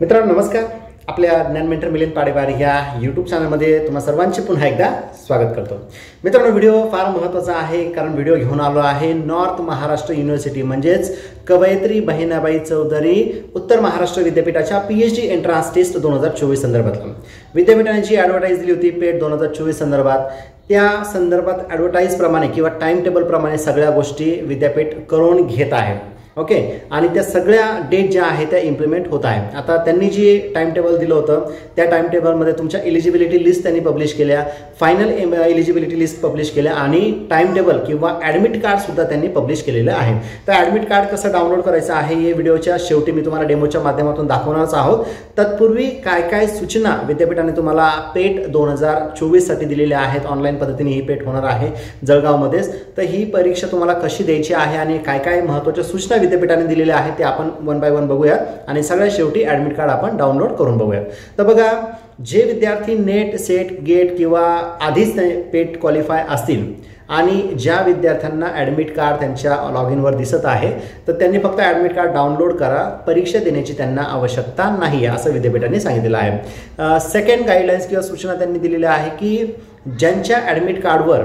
मित्रांनो नमस्कार. आपल्या ज्ञान मेंटर मिलिंद पाडेवार या यूट्यूब चॅनलमध्ये तुम्हा सर्वांचे पुन्हा एकदा स्वागत करतो. मित्रांनो व्हिडिओ फार महत्त्वाचा आहे, कारण व्हिडिओ घेऊन आलो आहे नॉर्थ महाराष्ट्र युनिव्हर्सिटी म्हणजेच कवयित्री बहिणाबाई चौधरी उत्तर महाराष्ट्र विद्यापीठाच्या PhD एंट्रन्स टेस्ट 2024 संदर्भातला. विद्यापीठाने जी ॲडव्हर्टाईज दिली होती पेट 2024 संदर्भात, त्या संदर्भात ॲडव्हर्टाईज प्रमाणे किंवा टाइम टेबल प्रमाणे सगळ्या गोष्टी विद्यापीठ करून घेत आहे. ओके, आणि त्या सगळ्या डेट ज्या आहेत त्या इम्प्लिमेंट होत आहे. आता त्यांनी जी टाइम टेबल दिलं होतं त्या टाइम टेबलमध्ये तुमच्या एलिजिबिलिटी लिस्ट त्यांनी पब्लिश केल्या, फायनल एलिजिबिलिटी लिस्ट पब्लिश केल्या आणि टाइम टेबल किंवा ॲडमिट कार्डसुद्धा त्यांनी पब्लिश केलेलं आहे. तर ॲडमिट कार्ड कसं डाउनलोड करायचं आहे हे व्हिडिओच्या शेवटी मी तुम्हाला डेमोच्या माध्यमातून दाखवणारच आहोत. तत्पूर्वी काय काय सूचना विद्यापीठाने तुम्हाला पेट 2024 साठी दिलेल्या आहेत. ऑनलाईन पद्धतीने ही पेट होणार आहे जळगावमध्येच. तर ही परीक्षा तुम्हाला कशी द्यायची आहे आणि काय काय महत्त्वाच्या सूचना विद्यापीठाने दिलेले आहेत ते आपण वन बाय वन बघूया आणि सगळ्यात शेवटी ॲडमिट कार्ड आपण डाउनलोड करून बघूया. तर बघा, जे विद्यार्थी नेट सेट गेट किंवा आधीच पेट क्वालिफाय असतील आणि ज्या विद्यार्थ्यांना ॲडमिट कार्ड त्यांच्या लॉग इनवर दिसत आहे तर त्यांनी फक्त ॲडमिट कार्ड डाउनलोड करा, परीक्षा देण्याची त्यांना आवश्यकता नाही आहे असं विद्यापीठाने सांगितलेलं आहे. सेकंड गाईडलाईन्स किंवा सूचना त्यांनी दिलेल्या आहे की ज्यांच्या ॲडमिट कार्डवर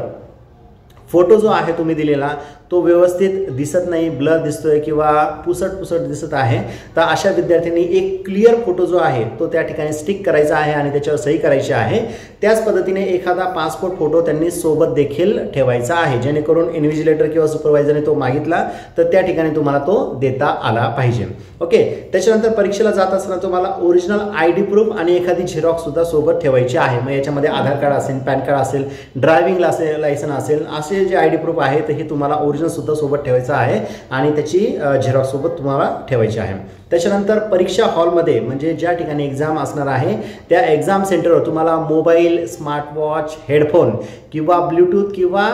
फोटो जो आहे तुम्ही दिलेला तो व्यवस्थित दिसत नाही, ब्लर दिसतोय किंवा पुसट दिसत आहे, तर अशा विद्यार्थ्यांनी एक क्लिअर फोटो जो आहे तो त्या ठिकाणी स्टिक करायचा आहे आणि त्याच्यावर सही करायची आहे. त्याच पद्धतीने एखादा पासपोर्ट फोटो त्यांनी सोबत देखील ठेवायचा आहे, जेणेकरून इन्व्हिजिलेटर किंवा सुपरवायझरने तो मागितला तर त्या ठिकाणी तुम्हाला तो देता आला पाहिजे. ओके, त्याच्यानंतर परीक्षेला जात असताना तुम्हाला ओरिजिनल ID प्रूफ आणि एखादी झेरॉक्स सुद्धा सोबत ठेवायची आहे. मग याच्यामध्ये आधार कार्ड असेल, पॅन कार्ड असेल, ड्रायव्हिंग लायसन असेल, असे जे ID प्रूफ आहे तर हे तुम्हाला ओरिजिनल सुद्धा सोबत ठेवायचं आहे आणि त्याची झेरॉक्स सोबत तुम्हाला ठेवायची आहे. त्याच्यानंतर परीक्षा हॉलमध्ये म्हणजे ज्या ठिकाणी एक्झाम असणार आहे त्या एक्झाम सेंटरवर तुम्हाला मोबाईल, स्मार्टवॉच, हेडफोन किंवा ब्लूटूथ किंवा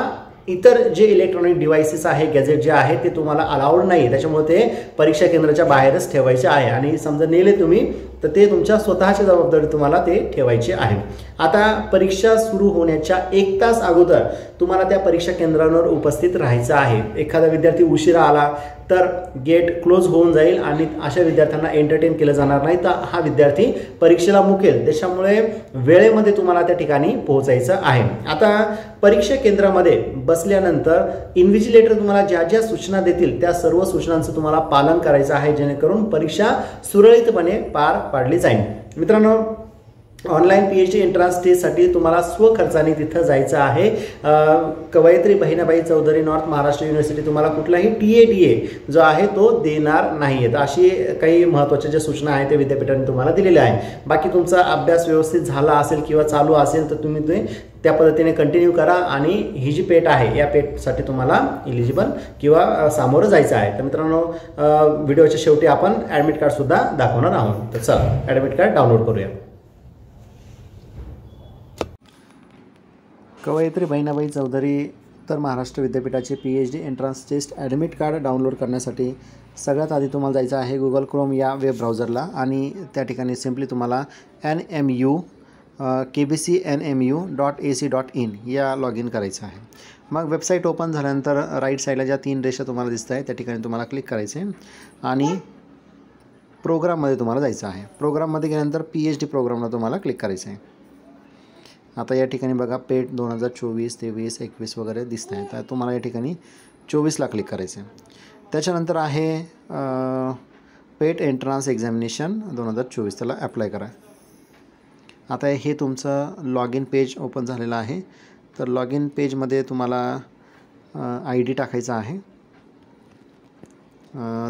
इतर जे इलेक्ट्रॉनिक डिव्हाइसेस आहे, गॅजेट जे आहे ते तुम्हाला अलाउड नाही. त्याच्यामुळे ते परीक्षा केंद्राच्या बाहेरच ठेवायचे आहे आणि समजा नेले तुम्ही तर ते तुमच्या स्वतःची जबाबदारी तुम्हाला ते ठेवायचे आहे. आता परीक्षा सुरू होण्याच्या 1 तास अगोदर तुम्हाला त्या परीक्षा केंद्रावर उपस्थित राहायचं आहे. एखादा विद्यार्थी उशिरा आला तर गेट क्लोज होऊन जाईल आणि अशा विद्यार्थ्यांना एंटरटेन केलं जाणार नाही, तर हा विद्यार्थी परीक्षेला मुकेल. त्याच्यामुळे वेळेमध्ये तुम्हाला त्या ठिकाणी पोहोचायचं आहे. आता परीक्षा केंद्रामध्ये बसल्यानंतर इन्व्हिजिलेटर तुम्हाला ज्या ज्या सूचना देतील त्या सर्व सूचनांचं तुम्हाला पालन करायचं आहे, जेणेकरून परीक्षा सुरळीतपणे पार पाडली जाईल. मित्रांनो, ऑनलाईन PhD एंट्रन्स टेस्टसाठी तुम्हाला स्वखर्चाने तिथं जायचं आहे. कवयित्री बहिणाबाई चौधरी नॉर्थ महाराष्ट्र युनिव्हर्सिटी तुम्हाला कुठलाही TA जो आहे तो देणार नाही आहे. तर अशी काही महत्त्वाच्या ज्या सूचना आहेत त्या विद्यापीठाने तुम्हाला दिलेल्या आहे. बाकी तुमचा अभ्यास व्यवस्थित झाला असेल किंवा चालू असेल तर तुम्ही ते त्या पद्धतीने कंटिन्यू करा आणि ही जी पेट आहे या पेटसाठी तुम्हाला इलिजिबल किंवा सामोरं जायचं आहे. तर मित्रांनो, व्हिडिओच्या शेवटी आपण ॲडमिट कार्डसुद्धा दाखवणार आहोत. तर चला ॲडमिट कार्ड डाउनलोड करूया. कवयित्री बहिणाबाई चौधरी उत्तर महाराष्ट्र विद्यापीठाचे PhD entrance test admit card download करण्यासाठी सगळ्यात आधी तुम्हाला जायचं आहे गुगल क्रोम या वेब ब्राउझरला आणि त्या ठिकाणी सिम्पली तुम्हाला kbcnmu.ac.in या लॉग इन करायचं आहे. मग वेबसाईट ओपन झाल्यानंतर राईट साईडला ज्या 3 रेषा तुम्हाला दिसत आहे त्या ठिकाणी तुम्हाला क्लिक करायचं आहे आणि प्रोग्राममध्ये तुम्हाला जायचं आहे. प्रोग्राममध्ये गेल्यानंतर PhD प्रोग्रामला तुम्हाला क्लिक करायचं आहे. आता या ठिकाणी बघा पेट 2024, 23, 21 वगैरे दिसत आहे. तर तुम्हाला या ठिकाणी 24ला क्लिक करायचं आहे. त्याच्यानंतर आहे पेट एंट्रन्स एक्झामिनेशन 2024, त्याला अप्लाय करा. आता हे तुमचं लॉग इन पेज ओपन झालेलं आहे. तर लॉग इन पेजमध्ये तुम्हाला ID टाकायचा आहे.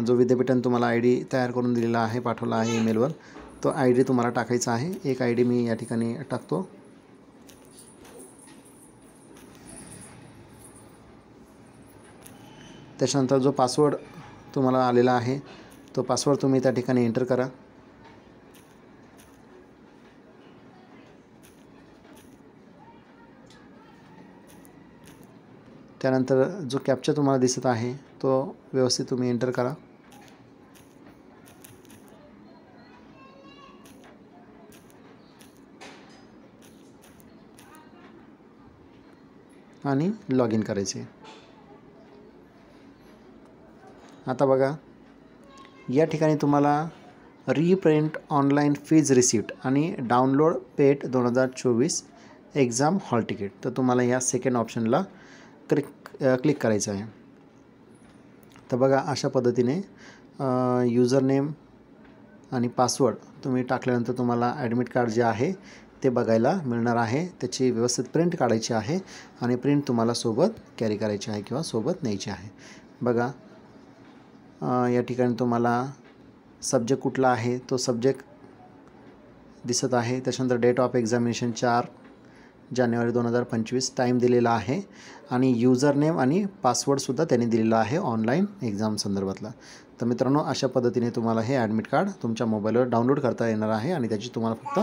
जो विद्यापीठाने तुम्हाला ID तयार करून दिलेला आहे, पाठवला आहे ईमेलवर, तो ID तुम्हाला टाकायचा आहे. एक ID मी या ठिकाणी टाकतो. त्याच्यानंतर जो पासवर्ड तुम्हाला आलेला आहे तो पासवर्ड तुम्ही त्या ठिकाणी एंटर करा. त्यानंतर जो कॅप्चा तुम्हाला दिसत आहे तो व्यवस्थित तुम्ही एंटर करा. आणि लॉग इन करायचे. आता बघा, या ठिकाणी तुम्हाला रीप्रिंट ऑनलाईन फीज रिसिप्ट आणि डाउनलोड पेट 2024 एक्झाम हॉल तिकीट. तर तुम्हाला या सेकंड ऑप्शनला क्लिक करायचं आहे. तर बघा अशा पद्धतीने यूजर नेम आणि पासवर्ड तुम्ही टाकल्यानंतर तुम्हाला ॲडमिट कार्ड जे आहे ते बघायला मिळणार आहे. त्याची व्यवस्थित प्रिंट काढायची आहे आणि प्रिंट तुम्हाला सोबत कॅरी करायची आहे किंवा सोबत न्यायची आहे. बघा या ठिकाणी तुम्हाला सब्जेक्ट कुठला आहे तो सब्जेक्ट दिसत आहे. त्याच्यानंतर डेट ऑफ एक्झामिनेशन 4 जानेवारी 2025 टाईम दिलेला आहे आणि यूजर नेम आणि पासवर्डसुद्धा त्यांनी दिलेला आहे ऑनलाईन एक्झाम संदर्भातला. तर मित्रांनो अशा पद्धतीने तुम्हाला हे ॲडमिट कार्ड तुमच्या मोबाईलवर डाउनलोड करता येणार आहे आणि त्याची तुम्हाला फक्त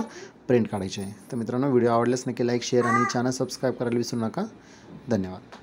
प्रिंट काढायची आहे. तर मित्रांनो व्हिडिओ आवडल्यास नक्की लाईक शेअर आणि चॅनल सबस्क्राईब करायला विसरू नका. धन्यवाद.